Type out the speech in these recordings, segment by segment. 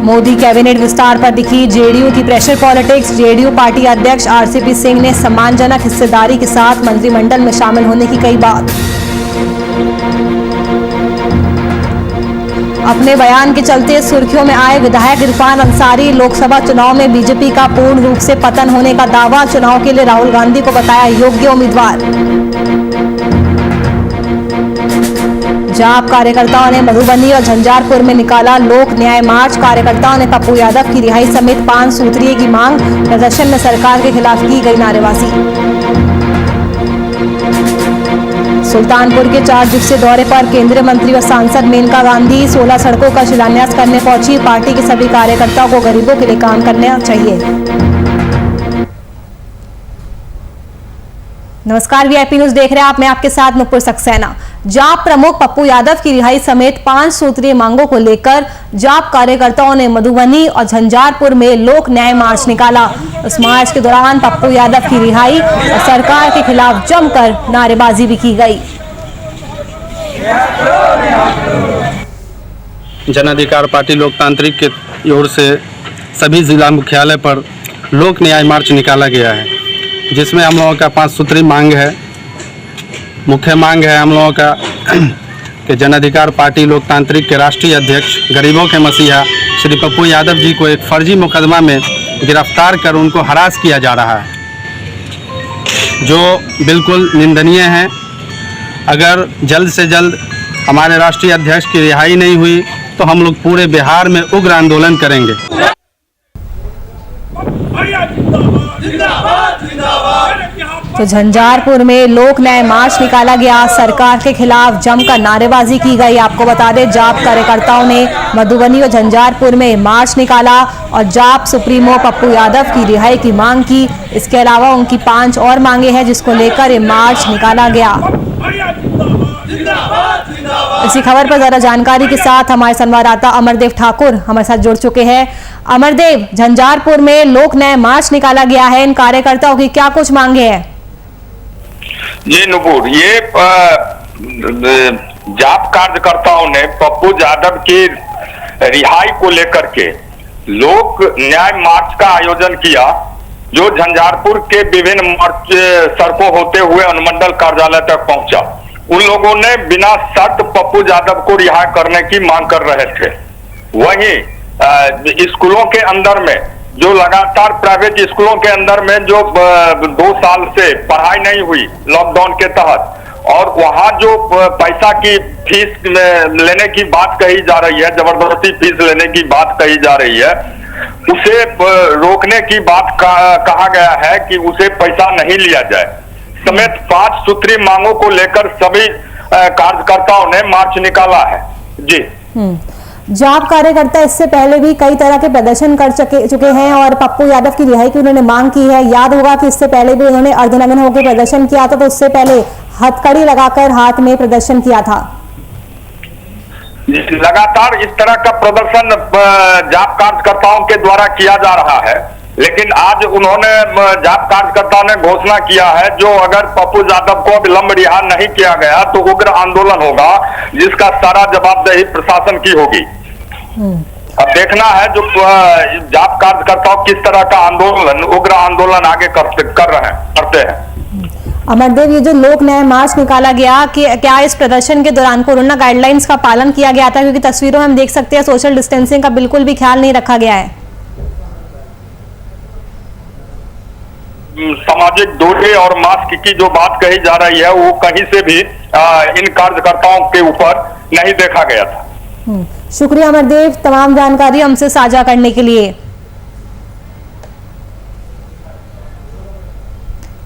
Modi cabinet विस्तार पर दिखी जेडीयू की प्रेशर पॉलिटिक्स। जेडीयू पार्टी अध्यक्ष आरसीपी सिंह ने सम्मानजनक हिस्सेदारी के साथ मंत्रिमंडल में शामिल होने की कही बात। अपने बयान के चलते सुर्खियों में आए विधायक इरफान अंसारी। लोकसभा चुनाव में बीजेपी का पूर्ण रूप से पतन होने का दावा। चुनाव के लिए राहुल गांधी को बताया योग्य उम्मीदवार। जाप कार्यकर्ताओं ने मधुबनी और झंझारपुर में निकाला लोक न्याय मार्च। कार्यकर्ताओं ने पप्पू यादव की रिहाई समेत 5 सूत्रीय की मांग। प्रदर्शन में सरकार के खिलाफ की गई नारेबाजी। सुल्तानपुर के 4 दिवसीय दौरे पर केंद्रीय मंत्री और सांसद मेनका गांधी 16 सड़कों का शिलान्यास करने पहुंची। पार्टी के सभी कार्यकर्ताओं को गरीबों के लिए काम करना चाहिए। नमस्कार, वीआईपी न्यूज देख रहे हैं आप। मैं आपके साथ नुपुर सक्सेना। जाप प्रमुख पप्पू यादव की रिहाई समेत 5 सूत्रीय मांगों को लेकर जाप कार्यकर्ताओं ने मधुबनी और झंझारपुर में लोक न्याय मार्च निकाला। इस मार्च के दौरान पप्पू यादव की रिहाई और सरकार के खिलाफ जमकर नारेबाजी भी की गई। जन अधिकार पार्टी लोकतांत्रिक की ओर से सभी जिला मुख्यालय पर लोक न्याय मार्च निकाला गया है, जिसमें हम लोगों का 5 सूत्री मांग है। मुख्य मांग है हम लोगों का कि जन अधिकार पार्टी लोकतांत्रिक के राष्ट्रीय अध्यक्ष गरीबों के मसीहा श्री पप्पू यादव जी को एक फर्जी मुकदमा में गिरफ्तार कर उनको हरास किया जा रहा है, जो बिल्कुल निंदनीय है। अगर जल्द से जल्द हमारे राष्ट्रीय अध्यक्ष की रिहाई नहीं हुई तो हम लोग पूरे बिहार में उग्र आंदोलन करेंगे। तो झंझारपुर में लोक न्याय मार्च निकाला गया। सरकार के खिलाफ जमकर नारेबाजी की गई। आपको बता दें, जाप कार्यकर्ताओं ने मधुबनी और झंझारपुर में मार्च निकाला और जाप सुप्रीमो पप्पू यादव की रिहाई की मांग की। इसके अलावा उनकी 5 और मांगे हैं, जिसको लेकर ये मार्च निकाला गया। इसी खबर पर जरा जानकारी के साथ हमारे संवाददाता अमरदेव ठाकुर हमारे साथ जुड़ चुके हैं। अमरदेव, झंझारपुर में लोक न्याय मार्च निकाला गया है, इन कार्यकर्ताओं की क्या कुछ मांगे हैं? जी नुपुर, ये जाप कार्यकर्ताओं ने पप्पू यादव की रिहाई को लेकर के लोक न्याय मार्च का आयोजन किया, जो झंझारपुर के विभिन्न सड़कों होते हुए अनुमंडल कार्यालय तक पहुंचा। उन लोगों ने बिना शर्त पप्पू यादव को रिहा करने की मांग कर रहे थे। वहीं स्कूलों के अंदर में जो लगातार प्राइवेट स्कूलों के अंदर में जो 2 साल से पढ़ाई नहीं हुई लॉकडाउन के तहत, और वहां जो पैसा की फीस लेने की बात कही जा रही है, जबरदस्ती फीस लेने की बात कही जा रही है, उसे रोकने की बात कहा गया है कि उसे पैसा नहीं लिया जाए समेत 5 सूत्री मांगों को लेकर सभी कार्यकर्ताओं ने मार्च निकाला है। जी, जाप कार्यकर्ता इससे पहले भी कई तरह के प्रदर्शन कर चुके हैं और पप्पू यादव की रिहाई की उन्होंने मांग की है। याद होगा कि इससे पहले भी उन्होंने अर्धनग्न होकर प्रदर्शन किया था, तो उससे पहले हथकड़ी लगाकर हाथ में प्रदर्शन किया था। लगातार इस तरह का प्रदर्शन जाप कार्यकर्ताओं के द्वारा किया जा रहा है, लेकिन आज उन्होंने जाप कार्यकर्ताओं ने घोषणा किया है, जो अगर पप्पू यादव को विलंब रिहा नहीं किया गया तो उग्र आंदोलन होगा, जिसका सारा जवाबदेही प्रशासन की होगी। अब देखना है जो जाप कार्यकर्ताओं किस तरह का आंदोलन, उग्र आंदोलन आगे करते हैं। अमरदेव, ये जो लोक न्याय मार्च निकाला गया, कि क्या इस प्रदर्शन के दौरान कोरोना गाइडलाइंस का पालन किया गया था? क्योंकि तस्वीरों में हम देख सकते हैं सोशल डिस्टेंसिंग का बिल्कुल भी ख्याल नहीं रखा गया है। सामाजिक दूरी और मास्क की जो बात कही जा रही है, वो कहीं से भी इन कार्यकर्ताओं के ऊपर नहीं देखा गया था। शुक्रिया अमरदेव, तमाम जानकारी हमसे साझा करने के लिए।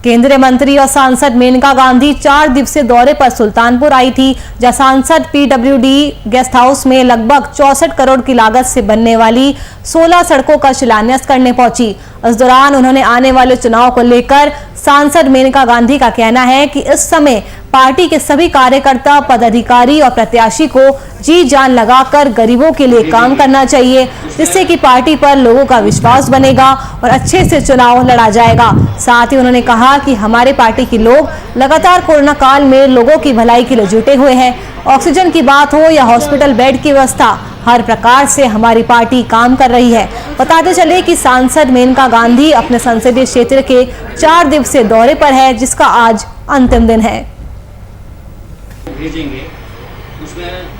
केंद्रीय मंत्री और सांसद मेनका गांधी 4 दिवसीय दौरे पर सुल्तानपुर आई थी, जहां सांसद पीडब्ल्यूडी गेस्ट हाउस में लगभग 64 करोड़ की लागत से बनने वाली 16 सड़कों का शिलान्यास करने पहुंची। इस दौरान उन्होंने आने वाले चुनाव को लेकर सांसद मेनका गांधी का कहना है कि इस समय पार्टी के सभी कार्यकर्ता, पदाधिकारी और प्रत्याशी को जी जान लगाकर गरीबों के लिए काम करना चाहिए, जिससे कि पार्टी पर लोगों का विश्वास बनेगा और अच्छे से चुनाव लड़ा जाएगा। साथ ही उन्होंने कहा कि हमारे पार्टी के लोग लगातार कोरोना काल में लोगों की भलाई के लिए जुटे हुए हैं। ऑक्सीजन की बात हो या हॉस्पिटल बेड की व्यवस्था, हर प्रकार से हमारी पार्टी काम कर रही है। बताते चले कि सांसद मेनका गांधी अपने संसदीय क्षेत्र के 4 दिवसीय दौरे पर है, जिसका आज अंतिम दिन है। भेजेंगे उसमें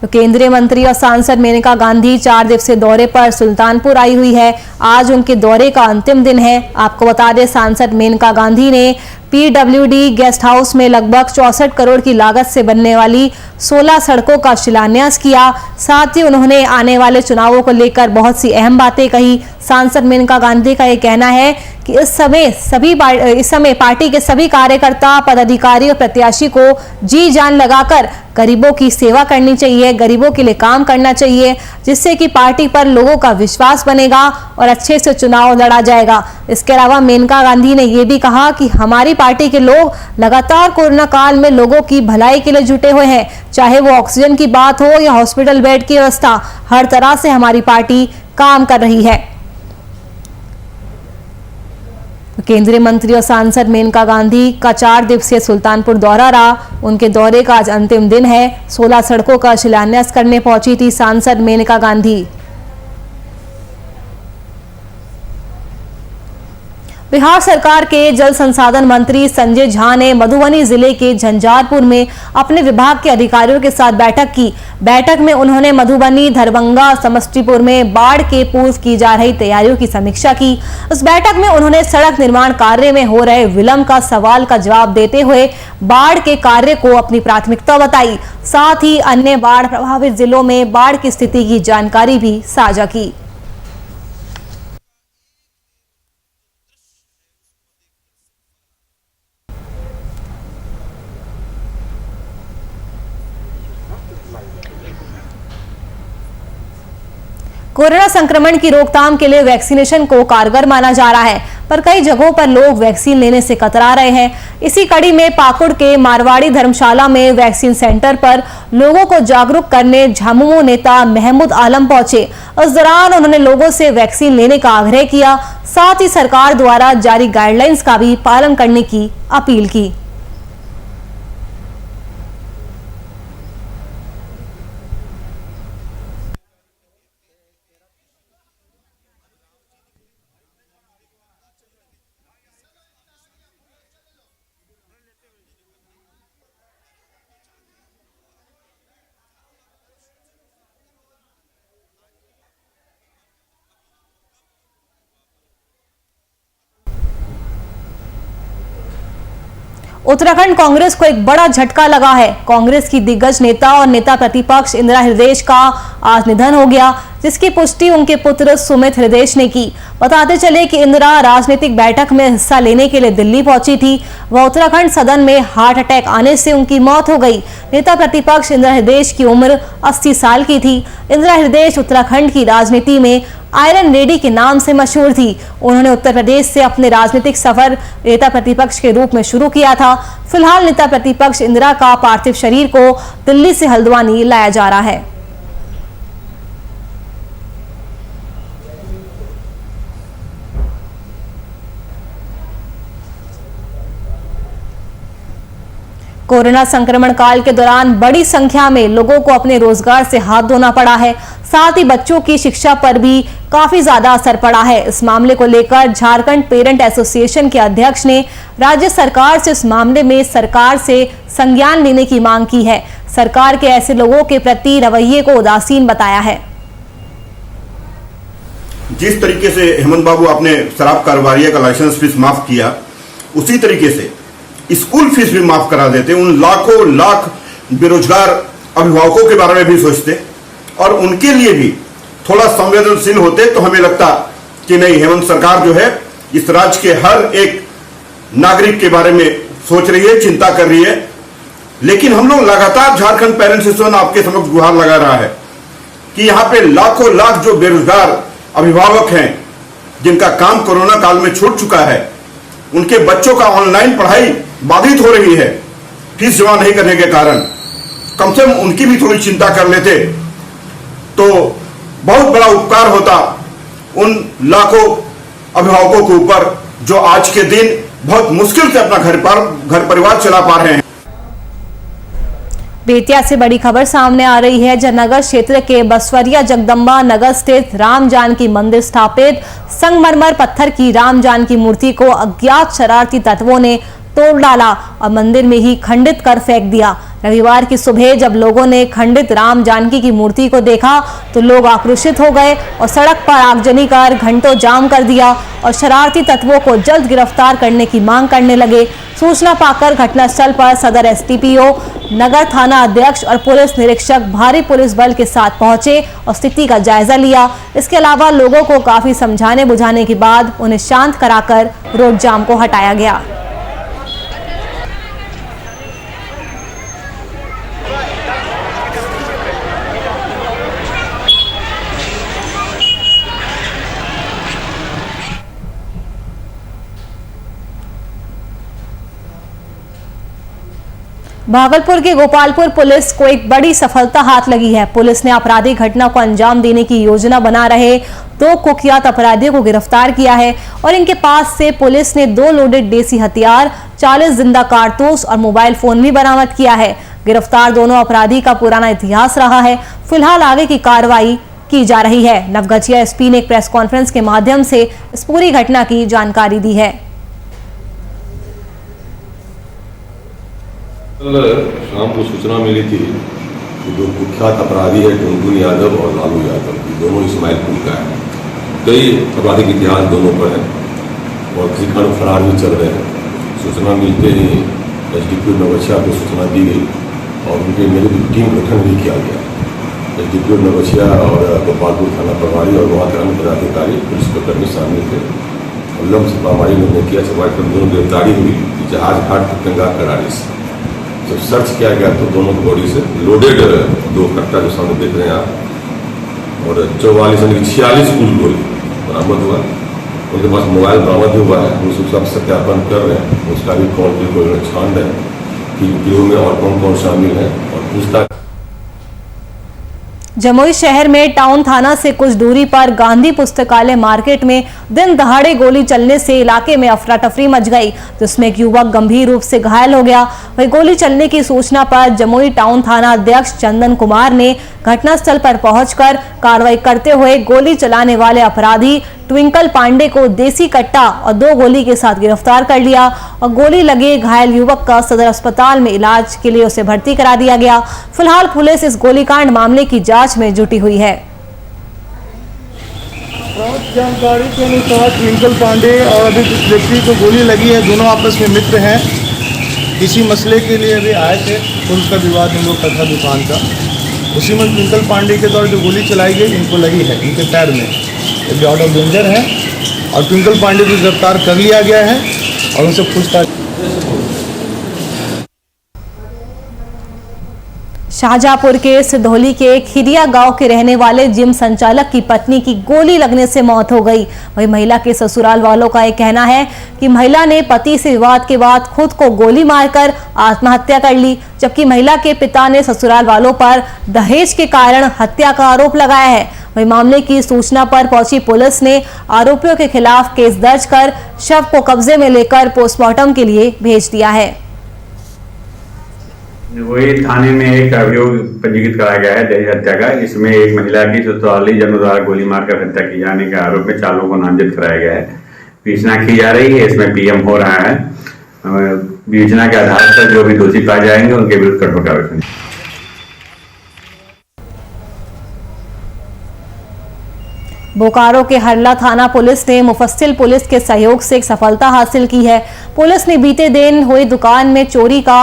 तो केंद्रीय मंत्री और सांसद मेनका गांधी 4 दिवसीय दौरे पर सुल्तानपुर आई हुई है। आज उनके दौरे का अंतिम दिन है। आपको बता दें, सांसद मेनका गांधी ने पीडब्ल्यूडी गेस्ट हाउस में लगभग 64 करोड़ की लागत से बनने वाली 16 सड़कों का शिलान्यास किया। साथ ही उन्होंने आने वाले चुनावों को लेकर बहुत सी अहम बातें कही। सांसद मेनका गांधी का यह कहना है कि इस समय पार्टी के सभी कार्यकर्ता, पदाधिकारी और प्रत्याशी को जी जान लगाकर गरीबों की सेवा करनी चाहिए, गरीबों के लिए काम करना चाहिए, जिससे कि पार्टी पर लोगों का विश्वास बनेगा और अच्छे से चुनाव लड़ा जाएगा। इसके अलावा मेनका गांधी ने यह भी कहा कि हमारी पार्टी के लोग लगातार कोरोना काल में लोगों की भलाई के लिए जुटे हुए हैं, चाहे वो ऑक्सीजन की बात हो या हॉस्पिटल बेड की व्यवस्था, हर तरह से हमारी पार्टी काम कर रही है। केंद्रीय मंत्री और सांसद मेनका गांधी का 4 दिवसीय सुल्तानपुर दौरा रहा। उनके दौरे का आज अंतिम दिन है। 16 सड़कों का शिलान्यास करने पहुंची थी सांसद मेनका गांधी। बिहार सरकार के जल संसाधन मंत्री संजय झा ने मधुबनी जिले के झंझारपुर में अपने विभाग के अधिकारियों के साथ बैठक की। बैठक में उन्होंने मधुबनी, दरभंगा, समस्तीपुर में बाढ़ के पूर्व की जा रही तैयारियों की समीक्षा की। उस बैठक में उन्होंने सड़क निर्माण कार्य में हो रहे विलंब का सवाल का जवाब देते हुए बाढ़ के कार्य को अपनी प्राथमिकता बताई। साथ ही अन्य बाढ़ प्रभावित जिलों में बाढ़ की स्थिति की जानकारी भी साझा की। कोरोना संक्रमण की रोकथाम के लिए वैक्सीनेशन को कारगर माना जा रहा है, पर कई जगहों पर लोग वैक्सीन लेने से कतरा रहे हैं। इसी कड़ी में पाकुड़ के मारवाड़ी धर्मशाला में वैक्सीन सेंटर पर लोगों को जागरूक करने झामुमो नेता महमूद आलम पहुंचे। उस दौरान उन्होंने लोगों से वैक्सीन लेने का आग्रह किया। साथ ही सरकार द्वारा जारी गाइडलाइंस का भी पालन करने की अपील की। उत्तराखंड कांग्रेस को एक बड़ा झटका लगा है। कांग्रेस की दिग्गज नेता और नेता प्रतिपक्ष इंदिरा हृदयेश का आज निधन हो गया, जिसकी पुष्टि उनके पुत्र सुमित हृदयेश ने की। बताते चले कि इंदिरा राजनीतिक बैठक में हिस्सा लेने के लिए दिल्ली पहुंची थी। वह उत्तराखंड सदन में हार्ट अटैक आने से उनकी मौत हो गई। नेता प्रतिपक्ष इंदिरा हृदयेश की उम्र 80 साल की थी। इंदिरा हृदयेश उत्तराखंड की राजनीति में आयरन लेडी के नाम से मशहूर थी। उन्होंने उत्तर प्रदेश से अपने राजनीतिक सफर नेता प्रतिपक्ष के रूप में शुरू किया था। फिलहाल नेता प्रतिपक्ष इंदिरा का पार्थिव शरीर को दिल्ली से हल्द्वानी लाया जा रहा है। कोरोना संक्रमण काल के दौरान बड़ी संख्या में लोगों को अपने रोजगार से हाथ धोना पड़ा है। साथ ही बच्चों की शिक्षा पर भी काफी ज्यादा असर पड़ा है। इस मामले को लेकर झारखंड पेरेंट एसोसिएशन के अध्यक्ष ने राज्य सरकार से इस मामले में सरकार से संज्ञान लेने की मांग की है। सरकार के ऐसे लोगों के प्रति रवैये को उदासीन बताया है। जिस तरीके से हेमंत बाबू आपने शराब कारोबारियों का लाइसेंस फीस माफ किया, उसी तरीके से स्कूल फीस भी माफ करा देते। उन लाखों लाख बेरोजगार अभिभावकों के बारे में भी सोचते और उनके लिए भी थोड़ा संवेदनशील होते, तो हमें लगता कि नहीं, हेमंत सरकार जो है इस राज्य के हर एक नागरिक के बारे में सोच रही है, चिंता कर रही है। लेकिन हम लोग लगातार झारखंड पेरेंट्स एसोसिएशन आपके समक्ष गुहार लगा रहा है कि यहाँ पे लाखों लाख जो बेरोजगार अभिभावक हैं, जिनका काम कोरोना काल में छूट चुका है, उनके बच्चों का ऑनलाइन पढ़ाई बाधित हो रही है फीस जमा नहीं करने के कारण। कम से कम उनकी भी थोड़ी चिंता कर लेते तो बहुत बड़ा उपकार होता उन लाखों अभिभावकों के ऊपर जो आज के दिन बहुत मुश्किल से अपना घर परिवार चला पा रहे हैं। बेतिया से बड़ी खबर सामने आ रही है। जननगर क्षेत्र के बसवरिया जगदम्बा नगर स्थित राम जानकी मंदिर स्थापित संगमरमर पत्थर की राम जानकी मूर्ति को अज्ञात शरारती तत्वों ने तोड़ डाला और मंदिर में ही खंडित कर फेंक दिया। रविवार की सुबह जब लोगों ने खंडित राम जानकी की मूर्ति को देखा तो लोग आक्रोशित हो गए और सड़क पर आगजनी कर घंटों जाम कर दिया और शरारती तत्वों को जल्द गिरफ्तार करने की मांग करने लगे। सूचना पाकर घटनास्थल पर सदर एसडीपीओ, नगर थाना अध्यक्ष और पुलिस निरीक्षक भारी पुलिस बल के साथ पहुंचे और स्थिति का जायजा लिया। इसके अलावा लोगों को काफी समझाने बुझाने के बाद उन्हें शांत कराकर रोड जाम को हटाया गया। भागलपुर के गोपालपुर पुलिस को एक बड़ी सफलता हाथ लगी है। पुलिस ने आपराधिक घटना को अंजाम देने की योजना बना रहे 2 कुख्यात अपराधियों को गिरफ्तार किया है और इनके पास से पुलिस ने 2 लोडेड देसी हथियार, 40 जिंदा कारतूस और मोबाइल फोन भी बरामद किया है। गिरफ्तार दोनों अपराधी का पुराना इतिहास रहा है। फिलहाल आगे की कार्रवाई की जा रही है। नवगछिया एसपी ने एक प्रेस कॉन्फ्रेंस के माध्यम से इस पूरी घटना की जानकारी दी है। कल शाम को सूचना मिली थी कि 2 कुख्यात अपराधी है टुनटुन यादव और लालू यादव, दोनों इस्माइलपुर का है। कई आपराधिक इतिहास दोनों पर है और किसी कारण फरार भी चल रहे हैं। सूचना मिलते ही एसडीपीओ नवगछिया को सूचना दी गई और उनके मेरी टीम गठन भी किया गया। एसडीपीओ नवगछिया और गोपालपुर थाना प्रभारी और वहाँ के अन्य पदाधिकारी पुलिस के कर्मी शामिल थे और लम्ब छापामारी में किया। छापामारी कर दोनों गिरफ्तारी हुई जहाज घाट गंगा करारी से। जब सर्च किया गया तो दोनों बॉडी से लोडेड 2 कट्टा जो सामने देख रहे हैं आप और 44 यानी 46 कुल गोली बरामद हुआ। उनके पास मोबाइल बरामद हुआ है। हम उसका सत्यापन कर रहे हैं, उसका भी कौन कोई छान रहे हैं कि गिरोह में और कौन कौन शामिल है और पूछताछ। जमुई शहर में टाउन थाना से कुछ दूरी पर गांधी पुस्तकालय मार्केट में दिन दहाड़े गोली चलने से इलाके में अफरा तफरी मच गई, जिसमें एक युवक गंभीर रूप से घायल हो गया। वहीं गोली चलने की सूचना पर जमुई टाउन थाना अध्यक्ष चंदन कुमार ने घटनास्थल पर पहुंचकर कार्रवाई करते हुए गोली चलाने वाले अपराधी ट्विंकल पांडे को देसी कट्टा और 2 गोली के साथ गिरफ्तार कर लिया और गोली लगे घायल युवक का सदर अस्पताल में इलाज के लिए उसे भर्ती करा दिया गया। फिलहाल पुलिस इस गोलीकांड मामले की जांच में जुटी हुई है। जानकारी के अनुसार ट्विंकल पांडे और अभी जिस व्यक्ति को गोली लगी है दोनों आपस में मित्र हैं। इसी मसले के लिए अभी आए थे, पुलिस का विवाद इन लोग का था दुकान का। उसी में ट्विंकल पांडे के द्वारा जो गोली चलाई गई इनको लगी है, इनके पैर में, ये आउट ऑफ डेंजर है और ट्विंकल पांडे को गिरफ्तार कर लिया गया है और उनसे पूछताछ। शाहजहांपुर के सिधौली के खिरिया गांव के रहने वाले जिम संचालक की पत्नी की गोली लगने से मौत हो गई। वहीं महिला के ससुराल वालों का यह कहना है कि महिला ने पति से विवाद के बाद खुद को गोली मारकर आत्महत्या कर ली, जबकि महिला के पिता ने ससुराल वालों पर दहेज के कारण हत्या का आरोप लगाया है। वहीं मामले की सूचना पर पहुंची पुलिस ने आरोपियों के खिलाफ केस दर्ज कर शव को कब्जे में लेकर पोस्टमार्टम के लिए भेज दिया है। वही थाने में एक अभियोग पंजीकृत कराया गया है दहेज हत्या का। इसमें एक महिला की ससुराली जन द्वारा गोली मारकर हत्या की जाने के आरोप में 4 लोगों को नामजद कराया गया है। विवेचना की जा रही है, इसमें पीएम हो रहा है। विवेचना के आधार पर जो भी दोषी पाए जाएंगे उनके विरुद्ध कठोर कार्रवाई। बोकारो के हरला थाना पुलिस ने मुफस्सिल पुलिस के सहयोग से एक सफलता हासिल की है। पुलिस ने बीते दिन हुई दुकान में चोरी का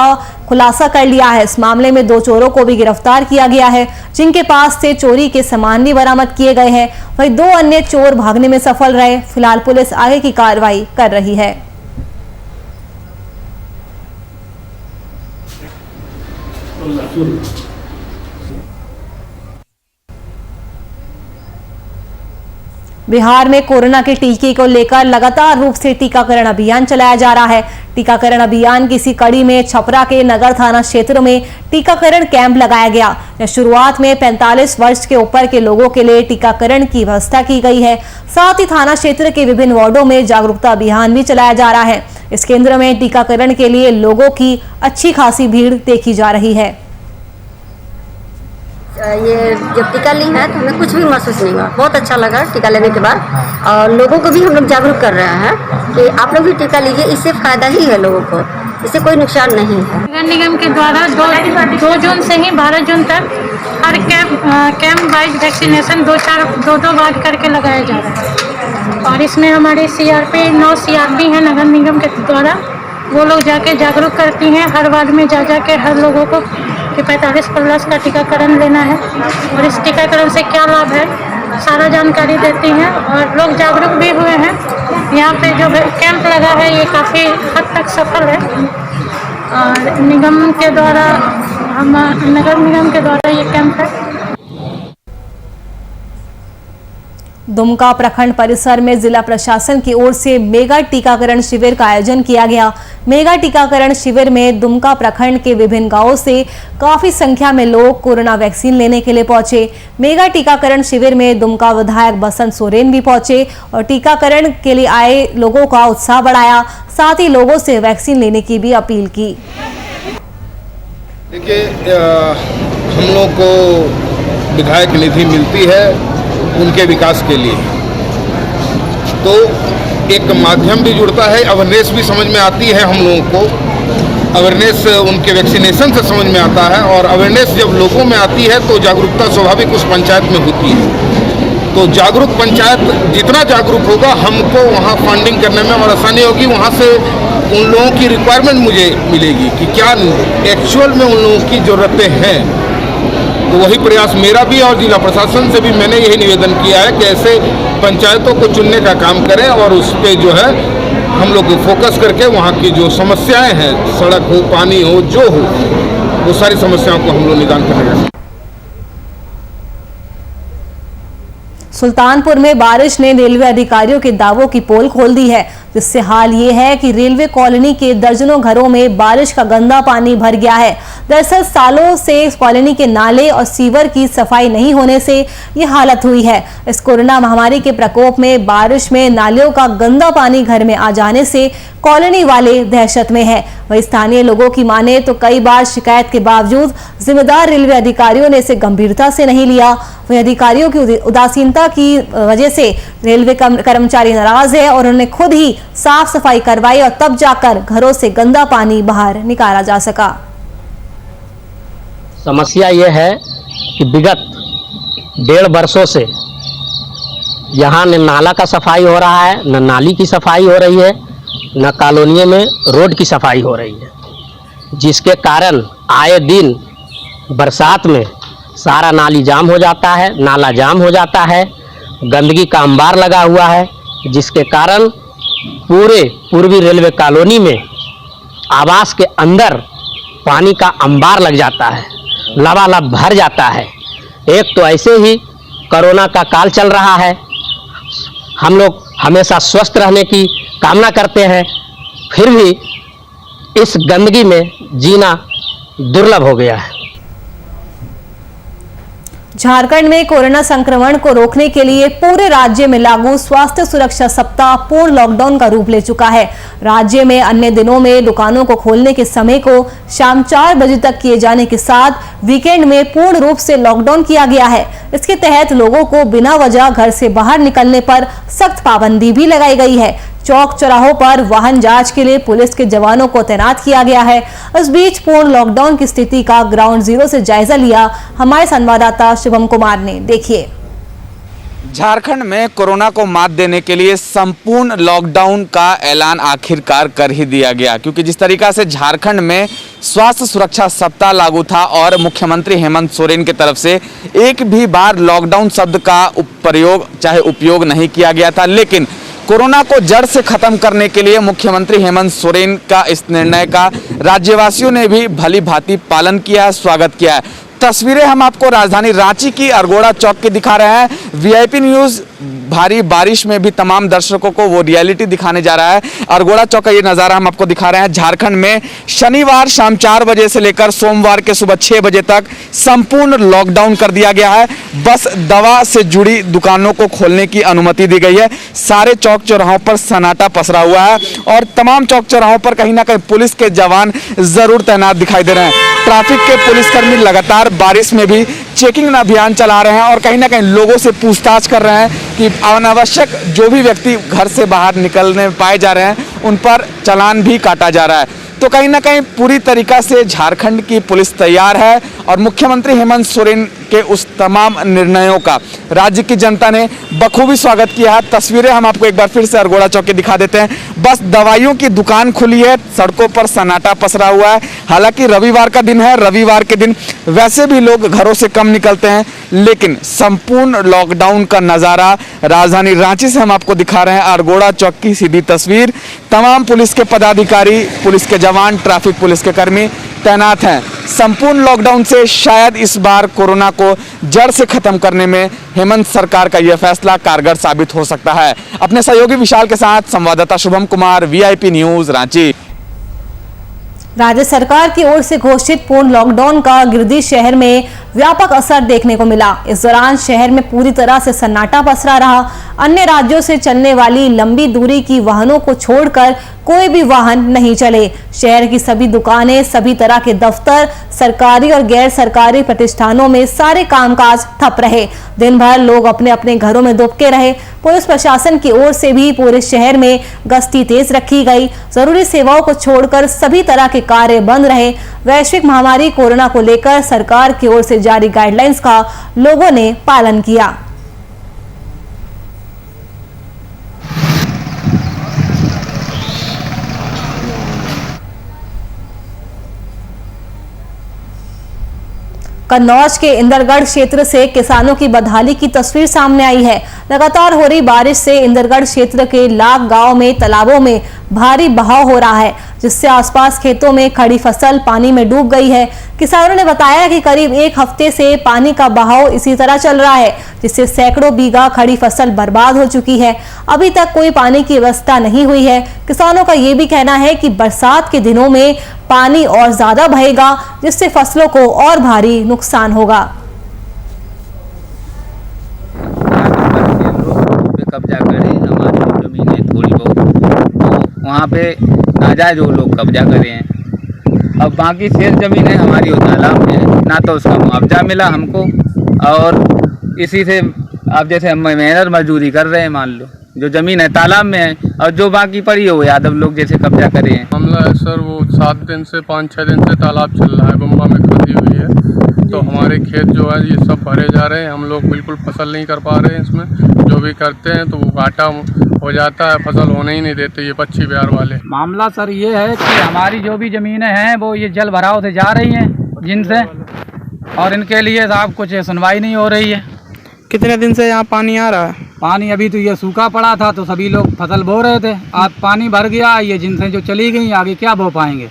खुलासा कर लिया है। इस मामले में 2 चोरों को भी गिरफ्तार किया गया है, जिनके पास से चोरी के सामान भी बरामद किए गए हैं। वहीं 2 अन्य चोर भागने में सफल रहे। फिलहाल पुलिस आगे की कार्रवाई कर रही है। बिहार में कोरोना के टीके को लेकर लगातार रूप से टीकाकरण अभियान चलाया जा रहा है। टीकाकरण अभियान की इसी कड़ी में छपरा के नगर थाना क्षेत्र में टीकाकरण कैंप लगाया गया। शुरुआत में 45 वर्ष के ऊपर के लोगों के लिए टीकाकरण की व्यवस्था की गई है। साथ ही थाना क्षेत्र के विभिन्न वार्डों में जागरूकता अभियान भी चलाया जा रहा है। इस केंद्र में टीकाकरण के लिए लोगों की अच्छी खासी भीड़ देखी जा रही है। ये जब टीका ली है तो हमें कुछ भी महसूस नहीं हुआ, बहुत अच्छा लगा टीका लेने के बाद। और लोगों को भी हम लोग जागरूक कर रहे हैं कि आप लोग भी टीका लीजिए, इससे फायदा ही है लोगों को, इससे कोई नुकसान नहीं है। नगर निगम के द्वारा 2 जून से ही 12 जून तक हर कैंप वाइज वैक्सीनेशन 2 बार करके लगाया जा रहा है। और इसमें हमारे CRP 9 CRP हैं नगर निगम के द्वारा, वो लोग जाके जागरूक करती हैं हर वार्ड में जा के हर लोगों को कि 45+ का टीकाकरण लेना है और इस टीकाकरण से क्या लाभ है सारा जानकारी देती हैं और लोग जागरूक भी हुए हैं। यहाँ पे जो कैंप लगा है ये काफ़ी हद तक सफल है और नगर निगम के द्वारा ये कैंप है। दुमका प्रखंड परिसर में जिला प्रशासन की ओर से मेगा टीकाकरण शिविर का आयोजन किया गया। मेगा टीकाकरण शिविर में दुमका प्रखंड के विभिन्न गांवों से काफी संख्या में लोग कोरोना वैक्सीन लेने के लिए पहुंचे। मेगा टीकाकरण शिविर में दुमका विधायक बसंत सोरेन भी पहुंचे और टीकाकरण के लिए आए लोगों का उत्साह बढ़ाया, साथ ही लोगों से वैक्सीन लेने की भी अपील की। देखिए, हम लोग को विधायक निधि मिलती है उनके विकास के लिए, तो एक माध्यम भी जुड़ता है, अवेयरनेस भी समझ में आती है हम लोगों को। अवेयरनेस उनके वैक्सीनेशन से समझ में आता है और अवेयरनेस जब लोगों में आती है तो जागरूकता स्वाभाविक उस पंचायत में होती है। तो जागरूक पंचायत जितना जागरूक होगा हमको वहाँ फंडिंग करने में और आसानी होगी। वहाँ से उन लोगों की रिक्वायरमेंट मुझे मिलेगी कि क्या एक्चुअल में उन लोगों की ज़रूरतें हैं। तो वही प्रयास मेरा भी और जिला प्रशासन से भी मैंने यही निवेदन किया है कि ऐसे पंचायतों को चुनने का काम करें और उस पर जो है हम लोग फोकस करके वहाँ की जो समस्याएं हैं, सड़क हो, पानी हो, जो हो, वो सारी समस्याओं को हम लोग निदान करेंगे। सुल्तानपुर में बारिश ने रेलवे अधिकारियों के दावों की पोल खोल दी है, जिससे हाल ये है कि रेलवे कॉलोनी के दर्जनों घरों में बारिश का गंदा पानी भर गया है। दरअसल सालों से इस कॉलोनी के नाले और सीवर की सफाई नहीं होने से ये हालत हुई है। इस कोरोना महामारी के प्रकोप में बारिश में नालियों का गंदा पानी घर में आ जाने से कॉलोनी वाले दहशत में है। वहीं स्थानीय लोगों की माने तो कई बार शिकायत के बावजूद जिम्मेदार रेलवे अधिकारियों ने इसे गंभीरता से नहीं लिया। वहीं अधिकारियों की उदासीनता की वजह से रेलवे कर्मचारी नाराज है और उन्होंने खुद ही साफ सफाई करवाई और तब जाकर घरों से गंदा पानी बाहर निकाला जा सका। समस्या यह है कि विगत 1.5 वर्षों से यहाँ न नाला का सफाई हो रहा है, न नाली की सफाई हो रही है, न कॉलोनियों में रोड की सफाई हो रही है, जिसके कारण आए दिन बरसात में सारा नाली जाम हो जाता है, नाला जाम हो जाता है, गंदगी का अंबार लगा हुआ है, जिसके कारण पूरे पूर्वी रेलवे कॉलोनी में आवास के अंदर पानी का अंबार लग जाता है, लबालब भर जाता है। एक तो ऐसे ही कोरोना का काल चल रहा है, हम लोग हमेशा स्वस्थ रहने की कामना करते हैं, फिर भी इस गंदगी में जीना दुर्लभ हो गया है। झारखंड में कोरोना संक्रमण को रोकने के लिए पूरे राज्य में लागू स्वास्थ्य सुरक्षा सप्ताह पूर्ण लॉकडाउन का रूप ले चुका है। राज्य में अन्य दिनों में दुकानों को खोलने के समय को शाम 4 बजे तक किए जाने के साथ वीकेंड में पूर्ण रूप से लॉकडाउन किया गया है। इसके तहत लोगों को बिना वजह घर से बाहर निकलने पर सख्त पाबंदी भी लगाई गई है। चौक चौराहों पर वाहन जांच के लिए पुलिस के जवानों को तैनात किया गया है। इस बीच पूर्ण लॉकडाउन की स्थिति का ग्राउंड जीरो से जायजा लिया हमारे संवाददाता शुभम कुमार ने। देखिए, झारखंड में कोरोना को मात देने के लिए संपूर्ण लॉकडाउन का ऐलान आखिरकार कर ही दिया गया, क्योंकि जिस तरीका से झारखंड में स्वास्थ्य सुरक्षा सप्ताह लागू था और मुख्यमंत्री हेमंत सोरेन की तरफ से एक भी बार लॉकडाउन शब्द का उपयोग नहीं किया गया था, लेकिन कोरोना को जड़ से खत्म करने के लिए मुख्यमंत्री हेमंत सोरेन का इस निर्णय का राज्यवासियों ने भी भली भांति पालन किया है, स्वागत किया है। तस्वीरें हम आपको राजधानी रांची की अरगोड़ा चौक की दिखा रहे हैं। वीआईपी न्यूज़ भारी बारिश में भी तमाम दर्शकों को वो रियलिटी दिखाने जा रहा है। अरगोड़ा चौक का ये नज़ारा हम आपको दिखा रहे हैं। झारखंड में शनिवार शाम 4 बजे से लेकर सोमवार के सुबह 6 बजे तक संपूर्ण लॉकडाउन कर दिया गया है। बस दवा से जुड़ी दुकानों को खोलने की अनुमति दी गई है। सारे चौक चौराहों पर सन्नाटा पसरा हुआ है और तमाम चौक चौराहों पर कहीं ना कहीं पुलिस के जवान जरूर तैनात दिखाई दे रहे हैं। ट्रैफिक के पुलिसकर्मी लगातार बारिश में भी चेकिंग अभियान चला रहे हैं और कहीं ना कहीं लोगों से पूछताछ कर रहे हैं कि अनावश्यक जो भी व्यक्ति घर से बाहर निकलने पाए जा रहे हैं उन पर चालान भी काटा जा रहा है। तो कहीं ना कहीं पूरी तरीका से झारखंड की पुलिस तैयार है और मुख्यमंत्री हेमंत सोरेन के उस तमाम निर्णयों का राज्य की जनता ने बखूबी स्वागत किया है। तस्वीरें हम आपको एक बार फिर से अरगोड़ा चौक की दिखा देते हैं। बस दवाइयों की दुकान खुली है, सड़कों पर सन्नाटा पसरा हुआ है। हालांकि रविवार का दिन है, रविवार के दिन वैसे भी लोग घरों से कम निकलते हैं, लेकिन संपूर्ण लॉकडाउन का नज़ारा राजधानी रांची से हम आपको दिखा रहे हैं। अरगोड़ा चौक की सीधी तस्वीर, तमाम पुलिस के पदाधिकारी, पुलिस के जवान, ट्रैफिक पुलिस के कर्मी तैनात हैं। संपूर्ण लॉकडाउन से शायद इस बार कोरोना को जड़ से खत्म करने में हेमंत सरकार का यह फैसला कारगर साबित हो सकता है। अपने सहयोगी विशाल के साथ संवाददाता शुभम कुमार, वीआईपी न्यूज, रांची। राज्य सरकार की ओर से घोषित पूर्ण लॉकडाउन का गिरिडीह शहर में व्यापक असर देखने को मिला। इस दौरान शहर में पूरी तरह से सन्नाटा पसरा रहा। अन्य राज्यों से चलने वाली लंबी दूरी की वाहनों को छोड़कर कोई भी वाहन नहीं चले। शहर की सभी दुकानें, सभी तरह के दफ्तर, सरकारी और गैर सरकारी प्रतिष्ठानों में सारे कामकाज ठप रहे। दिन भर लोग अपने अपने घरों में दुबके रहे। पुलिस प्रशासन की ओर से भी पूरे शहर में गश्ती तेज रखी गई। जरूरी सेवाओं को छोड़कर सभी तरह के कार्य बंद रहे। वैश्विक महामारी कोरोना को लेकर सरकार की ओर से जारी गाइडलाइंस का लोगों ने पालन किया। कन्नौज के इंदरगढ़ क्षेत्र से किसानों की बदहाली की तस्वीर सामने आई है। लगातार हो रही बारिश से इंदरगढ़ क्षेत्र के लाख गांव में तालाबों में भारी बहाव हो रहा है, जिससे आसपास खेतों में खड़ी फसल पानी में डूब गई है। किसानों ने बताया कि करीब एक हफ्ते से पानी का बहाव इसी तरह चल रहा है, जिससे सैकड़ों बीघा खड़ी फसल बर्बाद हो चुकी है। अभी तक कोई पानी की व्यवस्था नहीं हुई है। किसानों का ये भी कहना है कि बरसात के दिनों में पानी और ज्यादा बहेगा, जिससे फसलों को और भारी नुकसान होगा। कब्जा करें, हमारी जमीनें थोड़ी बहुत तो वहाँ पे नाजायज वो लोग कब्जा करे हैं। अब बाकी शेष जमीनें हमारी वो तालाब में है, ना तो उसका मुआवजा मिला हमको, और इसी से अब जैसे हम मेहनत मजदूरी कर रहे हैं, मान लो जो जमीन है तालाब में है और जो बाकी पड़ी है वो यादव लोग जैसे कब्जा करे हैं। मामला है सर, वो 7 दिन से 5-6 दिन से तालाब चल रहा है, बम्बा में खोदी हुई है, तो हमारे खेत जो है ये सब भरे जा रहे हैं। हम लोग बिल्कुल फसल नहीं कर पा रहे हैं इसमें। जो भी करते हैं तो वो घाटा हो जाता है, फसल होने ही नहीं देते ये पक्षी बिहार वाले। मामला सर ये है कि हमारी जो भी ज़मीनें हैं वो ये जल भराव से जा रही हैं जिनसे, और इनके लिए साहब कुछ सुनवाई नहीं हो रही है। कितने दिन से यहाँ पानी आ रहा है? पानी अभी तो ये सूखा पड़ा था तो सभी लोग फसल बो रहे थे, आज पानी भर गया, ये जिनसे जो चली गई आगे क्या बो पाएंगे।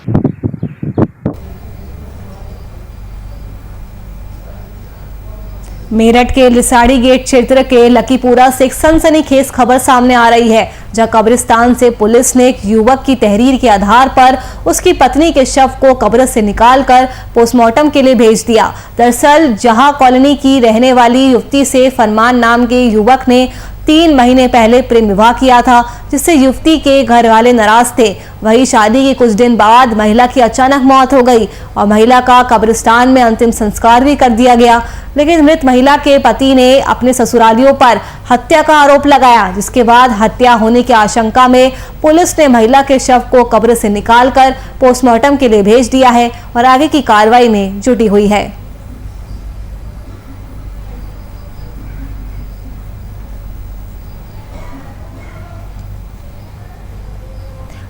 मेरठ के लिसाड़ी गेट क्षेत्र के लकीपुरा से एक सनसनीखेज खबर सामने आ रही है, जहां कब्रिस्तान से पुलिस ने एक युवक की तहरीर के आधार पर उसकी पत्नी के शव को कब्र से निकालकर पोस्टमार्टम के लिए भेज दिया। दरअसल जहां कॉलोनी की रहने वाली युवती से फरमान नाम के युवक ने 3 महीने पहले प्रेम विवाह किया था, जिससे युवती के घर वाले नाराज थे। वही शादी के कुछ दिन बाद महिला की अचानक मौत हो गई और महिला का कब्रिस्तान में अंतिम संस्कार भी कर दिया गया। लेकिन मृत महिला के पति ने अपने ससुरालियों पर हत्या का आरोप लगाया, जिसके बाद हत्या होने की आशंका में पुलिस ने महिला के शव को कब्र से निकालकर पोस्टमार्टम के लिए भेज दिया है और आगे की कार्रवाई में जुटी हुई है।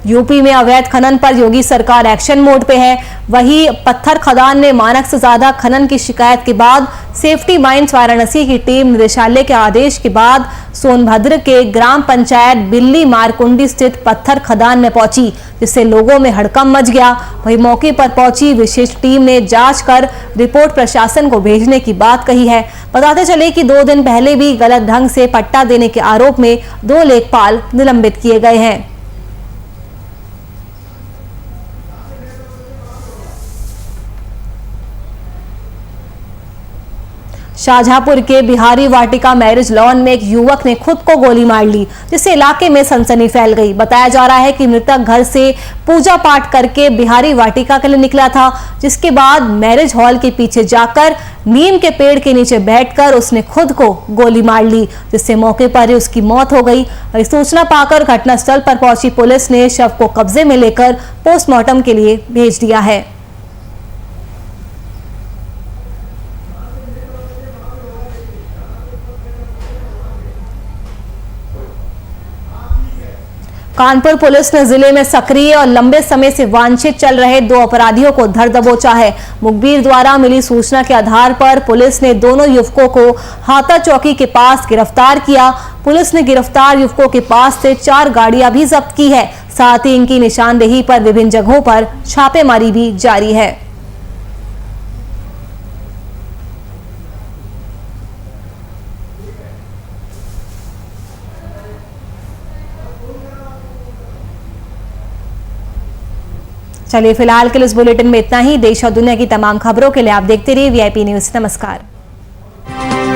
यूपी में अवैध खनन पर योगी सरकार एक्शन मोड पे है। वहीं पत्थर खदान में मानक से ज्यादा खनन की शिकायत के बाद सेफ्टी माइंस वाराणसी की टीम निदेशालय के आदेश के बाद सोनभद्र के ग्राम पंचायत बिल्ली मारकुंडी स्थित पत्थर खदान में पहुंची, जिससे लोगों में हड़कंप मच गया। वहीं मौके पर पहुंची विशेष टीम ने जांच कर रिपोर्ट प्रशासन को भेजने की बात कही है। बताते चले कि 2 दिन पहले भी गलत ढंग से पट्टा देने के आरोप में 2 लेखपाल निलंबित किए गए हैं। शाहजहांपुर के बिहारी वाटिका मैरिज लॉन में एक युवक ने खुद को गोली मार ली, जिससे इलाके में सनसनी फैल गई। बताया जा रहा है कि मृतक घर से पूजा पाठ करके बिहारी वाटिका के लिए निकला था, जिसके बाद मैरिज हॉल के पीछे जाकर नीम के पेड़ के नीचे बैठकर उसने खुद को गोली मार ली, जिससे मौके पर ही उसकी मौत हो गई। सूचना पाकर घटनास्थल पर पहुंची पुलिस ने शव को कब्जे में लेकर पोस्टमार्टम के लिए भेज दिया है। कानपुर पुलिस ने जिले में सक्रिय और लंबे समय से वांछित चल रहे 2 अपराधियों को धर दबोचा है। मुखबिर द्वारा मिली सूचना के आधार पर पुलिस ने दोनों युवकों को हाता चौकी के पास गिरफ्तार किया। पुलिस ने गिरफ्तार युवकों के पास से 4 गाड़ियां भी जब्त की है। साथ ही इनकी निशानदेही पर विभिन्न जगहों पर छापेमारी भी जारी है। चलिए फिलहाल के लिए इस बुलेटिन में इतना ही। देश और दुनिया की तमाम खबरों के लिए आप देखते रहिए VIP न्यूज। नमस्कार।